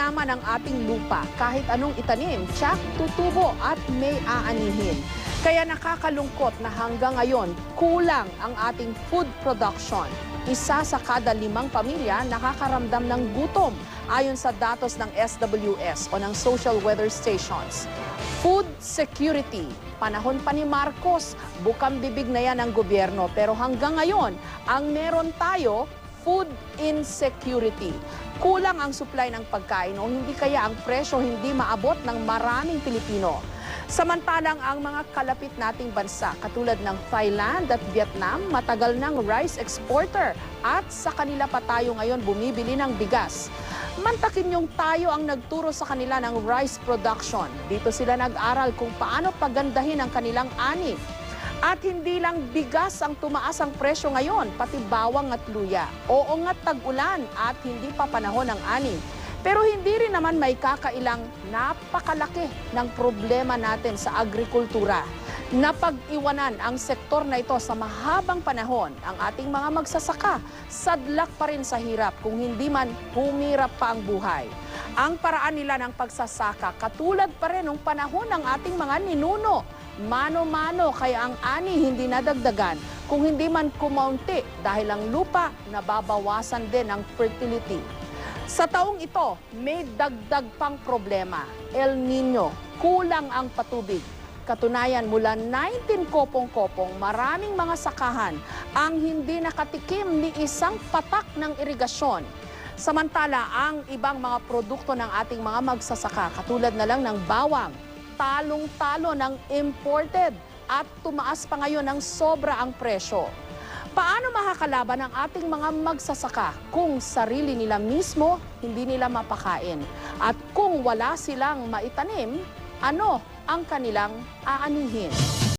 yaman ng ating lupa. Kahit anong itanim, tiyak, tutubo at may aanihin. Kaya nakakalungkot na hanggang ngayon, kulang ang ating food production. Isa sa kada 5 pamilya nakakaramdam ng gutom ayon sa datos ng SWS o ng Social Weather Stations. Food security. Panahon pa ni Marcos, bukang bibig na yan ng gobyerno. Pero hanggang ngayon, ang meron tayo, food insecurity. Kulang ang supply ng pagkain o hindi kaya ang presyo hindi maabot ng maraming Pilipino. Samantalang ang mga kalapit nating bansa katulad ng Thailand at Vietnam matagal ng rice exporter at sa kanila pa tayo ngayon bumibili ng bigas. Mantakin yung tayo ang nagturo sa kanila ng rice production. Dito sila nag-aral kung paano pagandahin ang kanilang ani. At hindi lang bigas ang tumaas ang presyo ngayon, pati bawang at luya. Oo nga't tag-ulan at hindi pa panahon ng ani. Pero hindi rin naman may kakailang napakalaki ng problema natin sa agrikultura. Napag-iwanan ang sektor na ito sa mahabang panahon. Ang ating mga magsasaka, sadlak pa rin sa hirap kung hindi man humirap pa ang buhay. Ang paraan nila ng pagsasaka, katulad pa rin ng panahon ng ating mga ninuno. Mano-mano kaya ang ani hindi nadagdagan kung hindi man kumaunti dahil ang lupa nababawasan din ang fertility. Sa taong ito, may dagdag pang problema. El Nino, kulang ang patubig. Katunayan, mula 19 kopong-kopong, maraming mga sakahan ang hindi nakatikim ni isang patak ng irigasyon. Samantala, ang ibang mga produkto ng ating mga magsasaka, katulad na lang ng bawang, talong-talo ng imported at tumaas pa ngayon ng sobra ang presyo. Paano makakalaban ang ating mga magsasaka kung sarili nila mismo hindi nila mapakain? At kung wala silang maitanim, ano ang kanilang aanihin?